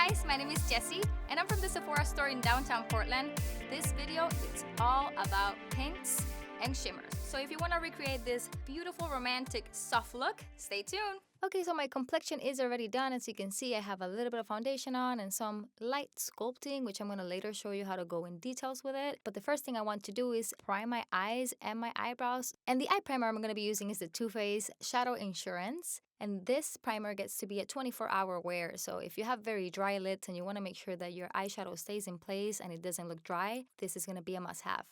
guys, my name is Jessie and I'm from the Sephora store in downtown Portland. This video is all about pinks and shimmers. So if you want to recreate this beautiful romantic soft look, stay tuned. Okay, so my complexion is already done. As you can see, I have a little bit of foundation on and some light sculpting, which I'm going to later show you how to go in details with it. But the first thing I want to do is prime my eyes and my eyebrows. And the eye primer I'm going to be using is the Too Faced Shadow Insurance. And this primer gets to be a 24-hour wear. So if you have very dry lids and you want to make sure that your eyeshadow stays in place and it doesn't look dry, this is going to be a must-have.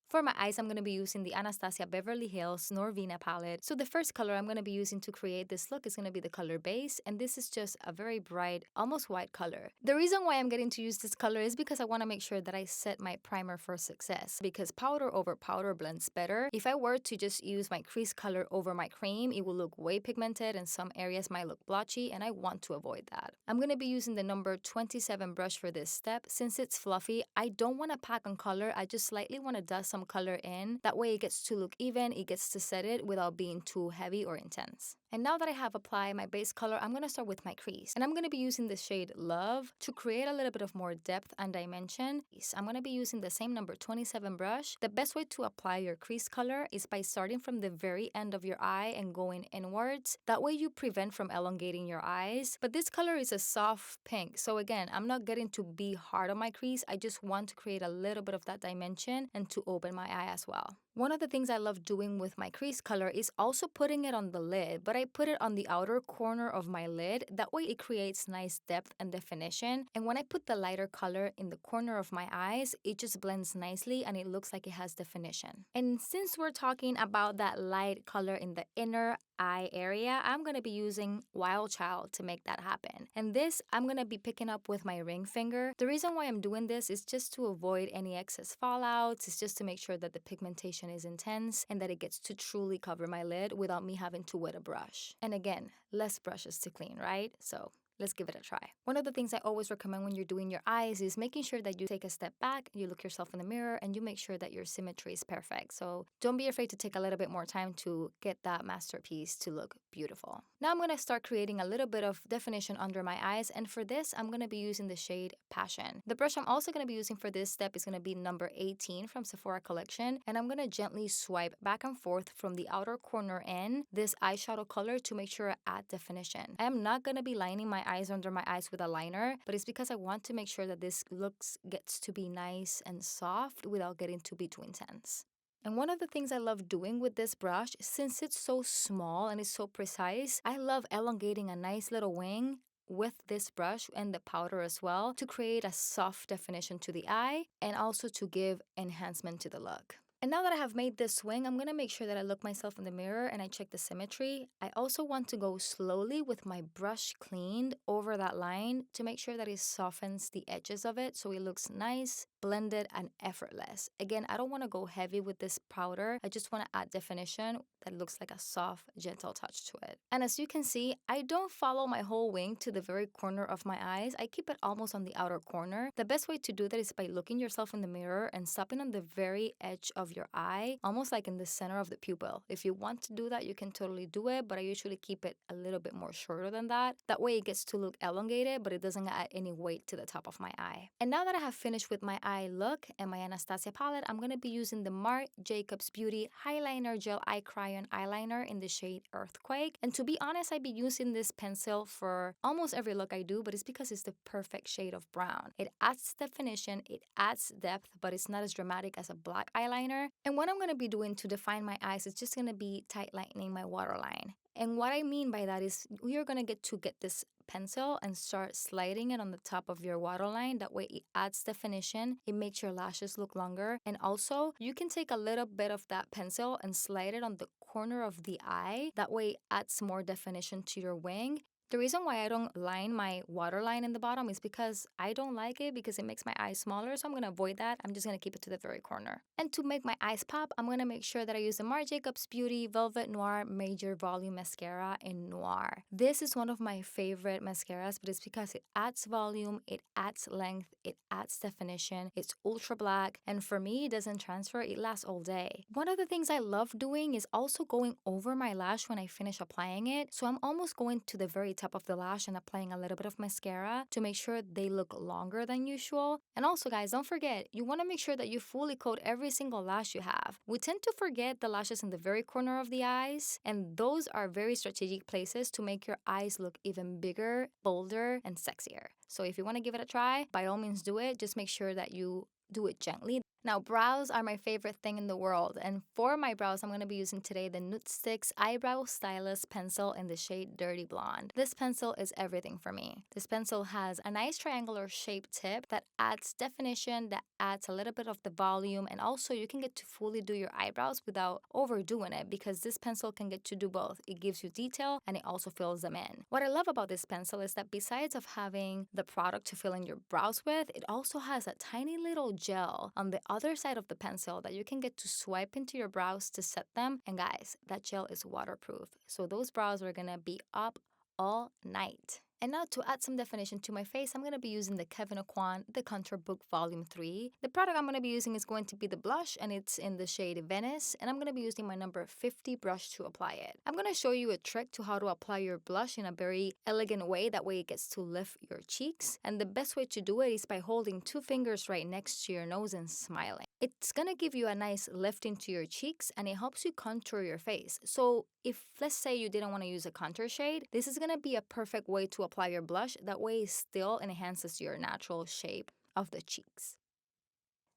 For my eyes, I'm going to be using the Anastasia Beverly Hills Norvina palette. So the first color I'm going to be using to create this look is going to be the color base. And this is just a very bright, almost white color. The reason why I'm getting to use this color is because I want to make sure that I set my primer for success. Because powder over powder blends better. If I were to just use my crease color over my cream, it will look way pigmented and some areas might look blotchy. And I want to avoid that. I'm going to be using the number 27 brush for this step. Since it's fluffy, I don't want to pack on color. I just slightly want to dust some color in. That way it gets to look even, it gets to set it without being too heavy or intense. And now that I have applied my base color, I'm going to start with my crease. And I'm going to be using the shade Love to create a little bit of more depth and dimension. I'm going to be using the same number 27 brush. The best way to apply your crease color is by starting from the very end of your eye and going inwards. That way you prevent from elongating your eyes. But this color is a soft pink. So again, I'm not getting to be hard on my crease. I just want to create a little bit of that dimension and to open my eye as well. One of the things I love doing with my crease color is also putting it on the lid, but I put it on the outer corner of my lid. That way it creates nice depth and definition. And when I put the lighter color in the corner of my eyes, it just blends nicely and it looks like it has definition. And since we're talking about that light color in the inner eye area, I'm going to be using Wild Child to make that happen. And this I'm going to be picking up with my ring finger. The reason why I'm doing this is just to avoid any excess fallouts. It's just to make sure that the pigmentation is intense and that it gets to truly cover my lid without me having to wet a brush. And again, less brushes to clean, right? So let's give it a try. One of the things I always recommend when you're doing your eyes is making sure that you take a step back, you look yourself in the mirror, and you make sure that your symmetry is perfect. So don't be afraid to take a little bit more time to get that masterpiece to look beautiful. Now I'm going to start creating a little bit of definition under my eyes, and for this, I'm going to be using the shade Passion. The brush I'm also going to be using for this step is going to be number 18 from Sephora collection, and I'm going to gently swipe back and forth from the outer corner in this eyeshadow color to make sure I add definition. I am not going to be lining my eyes under my eyes with a liner, but it's because I want to make sure that this looks gets to be nice and soft without getting to be too intense. And one of the things I love doing with this brush, since it's so small and it's so precise, I love elongating a nice little wing with this brush and the powder as well to create a soft definition to the eye and also to give enhancement to the look. And now that I have made this swing, I'm going to make sure that I look myself in the mirror and I check the symmetry. I also want to go slowly with my brush cleaned over that line to make sure that it softens the edges of it so it looks nice, blended, and effortless. Again, I don't want to go heavy with this powder. I just want to add definition that looks like a soft, gentle touch to it. And as you can see, I don't follow my whole wing to the very corner of my eyes. I keep it almost on the outer corner. The best way to do that is by looking yourself in the mirror and stopping on the very edge of your eye, almost like in the center of the pupil. If you want to do that, you can totally do it, but I usually keep it a little bit more shorter than that. That way it gets to look elongated, but it doesn't add any weight to the top of my eye. And now that I have finished with my eye look and my Anastasia palette, I'm going to be using the Marc Jacobs Beauty Highliner Gel Eye Crayon Eyeliner in the shade Earthquake. And to be honest, I've been using this pencil for almost every look I do, but it's because it's the perfect shade of brown. It adds definition, it adds depth, but it's not as dramatic as a black eyeliner. And what I'm going to be doing to define my eyes is just going to be tightlining my waterline. And what I mean by that is you're going to get this pencil and start sliding it on the top of your waterline. That way it adds definition, it makes your lashes look longer. And also you can take a little bit of that pencil and slide it on the corner of the eye. That way it adds more definition to your wing. The reason why I don't line my waterline in the bottom is because I don't like it because it makes my eyes smaller, so I'm going to avoid that. I'm just going to keep it to the very corner. And to make my eyes pop, I'm going to make sure that I use the Marc Jacobs Beauty Velvet Noir Major Volume Mascara in Noir. This is one of my favorite mascaras, but it's because it adds volume, it adds length, it adds definition, it's ultra black, and for me, it doesn't transfer, it lasts all day. One of the things I love doing is also going over my lash when I finish applying it, so I'm almost going to the very top top of the lash and applying a little bit of mascara to make sure they look longer than usual. And also, guys, don't forget, you want to make sure that you fully coat every single lash you have. We tend to forget the lashes in the very corner of the eyes, and those are very strategic places to make your eyes look even bigger, bolder, and sexier. So if you want to give it a try, by all means do it. Just make sure that you do it gently. Now, brows are my favorite thing in the world, and for my brows, I'm going to be using today the NUDESTIX Eyebrow Stylus pencil in the shade Dirty Blonde. This pencil is everything for me. This pencil has a nice triangular shaped tip that adds definition, that adds a little bit of the volume, and also you can get to fully do your eyebrows without overdoing it because this pencil can get to do both. It gives you detail and it also fills them in. What I love about this pencil is that besides of having the product to fill in your brows with, it also has a tiny little gel on the other side of the pencil that you can get to swipe into your brows to set them. And guys, that gel is waterproof, so those brows are gonna be up all night. And now to add some definition to my face, I'm going to be using the KEVYN The Contour Book Volume 3. The product I'm going to be using is going to be the blush, and it's in the shade Venice, and I'm going to be using my number 50 brush to apply it. I'm going to show you a trick to how to apply your blush in a very elegant way, that way it gets to lift your cheeks, and the best way to do it is by holding 2 fingers right next to your nose and smiling. It's going to give you a nice lift into your cheeks, and it helps you contour your face. So if, let's say, you didn't want to use a contour shade, this is going to be a perfect way to apply your blush. That way it still enhances your natural shape of the cheeks.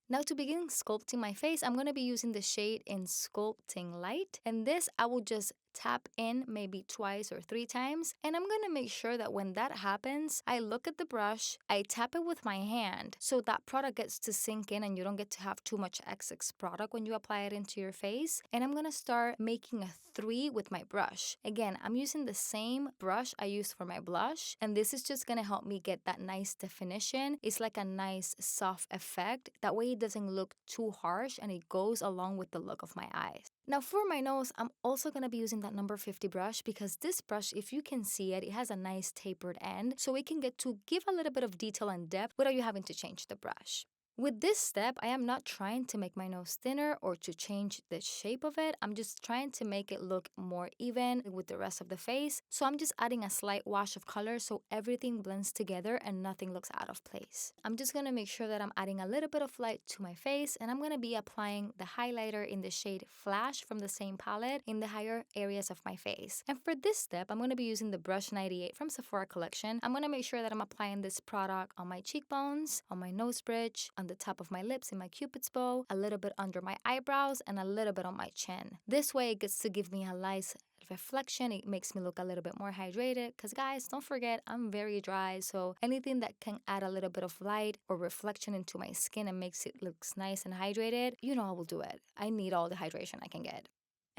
Now to begin sculpting my face, I'm going to be using the shade in Sculpting Light, and this I will just tap in maybe twice or 3 times, and I'm going to make sure that when that happens, I look at the brush, I tap it with my hand so that product gets to sink in and you don't get to have too much excess product when you apply it into your face. And I'm going to start making a 3 with my brush. Again, I'm using the same brush I used for my blush, and this is just going to help me get that nice definition. It's like a nice soft effect. That way it doesn't look too harsh and it goes along with the look of my eyes. Now for my nose, I'm also going to be using that number 50 brush because this brush, if you can see it, it has a nice tapered end, so it can get to give a little bit of detail and depth without you having to change the brush. With this step, I am not trying to make my nose thinner or to change the shape of it. I'm just trying to make it look more even with the rest of the face. So I'm just adding a slight wash of color so everything blends together and nothing looks out of place. I'm just going to make sure that I'm adding a little bit of light to my face, and I'm going to be applying the highlighter in the shade Flash from the same palette in the higher areas of my face. And for this step, I'm going to be using the brush 98 from Sephora collection. I'm going to make sure that I'm applying this product on my cheekbones, on my nose bridge, on the top of my lips in my cupid's bow, a little bit under my eyebrows, and a little bit on my chin. This way it gets to give me a nice reflection. It makes me look a little bit more hydrated because guys, don't forget, I'm very dry, so anything that can add a little bit of light or reflection into my skin and makes it look nice and hydrated, you know I will do it. I need all the hydration I can get.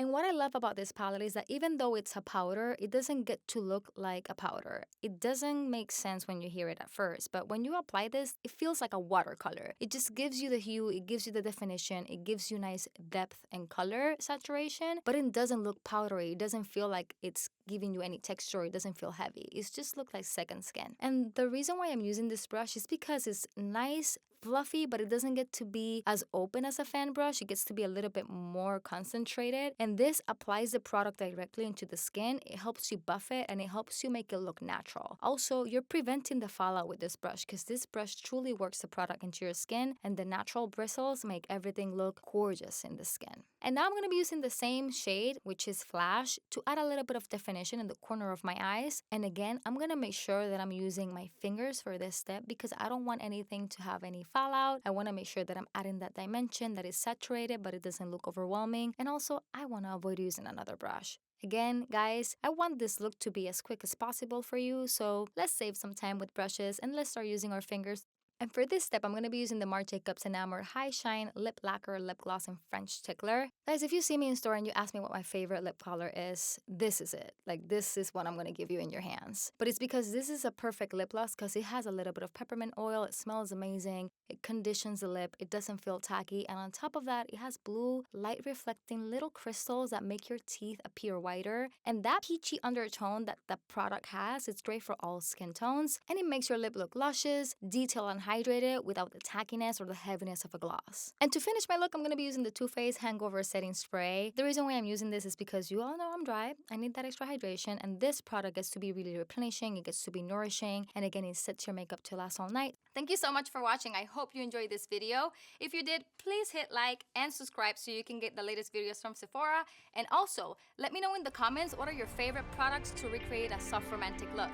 And what I love about this palette is that even though it's a powder, it doesn't get to look like a powder. It doesn't make sense when you hear it at first, but when you apply this, it feels like a watercolor. It just gives you the hue, it gives you the definition, it gives you nice depth and color saturation, but it doesn't look powdery. It doesn't feel like it's giving you any texture. It doesn't feel heavy. It just looks like second skin. And the reason why I'm using this brush is because it's nice, fluffy, but it doesn't get to be as open as a fan brush. It gets to be a little bit more concentrated, and this applies the product directly into the skin. It helps you buff it and it helps you make it look natural. Also, you're preventing the fallout with this brush because this brush truly works the product into your skin, and the natural bristles make everything look gorgeous in the skin. And now I'm going to be using the same shade, which is Flash, to add a little bit of definition in the corner of my eyes. And again, I'm going to make sure that I'm using my fingers for this step because I don't want anything to have any fallout. I want to make sure that I'm adding that dimension that is saturated but it doesn't look overwhelming. And also, I want to avoid using another brush. Again, guys, I want this look to be as quick as possible for you, so let's save some time with brushes and let's start using our fingers. And for this step, I'm going to be using the Marc Enamored High Shine Lip Lacquer Lip Gloss in French Tickler. Guys, if you see me in store and you ask me what my favorite lip color is, this is it. Like, this is what I'm going to give you in your hands. But it's because this is a perfect lip gloss because it has a little bit of peppermint oil. It smells amazing. It conditions the lip. It doesn't feel tacky. And on top of that, it has blue, light reflecting little crystals that make your teeth appear whiter. And that peachy undertone that the product has, it's great for all skin tones. And it makes your lip look luscious, detailed, and hydrated without the tackiness or the heaviness of a gloss. And to finish my look, I'm going to be using the Too Faced Hangover Setting Spray. The reason why I'm using this is because you all know I'm dry. I need that extra hydration, and this product gets to be really replenishing, it gets to be nourishing, and again, it sets your makeup to last all night. Thank you so much for watching. I hope you enjoyed this video. If you did, please hit like and subscribe so you can get the latest videos from Sephora. And also, let me know in the comments what are your favorite products to recreate a soft romantic look.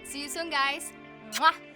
See you soon, guys. Mwah!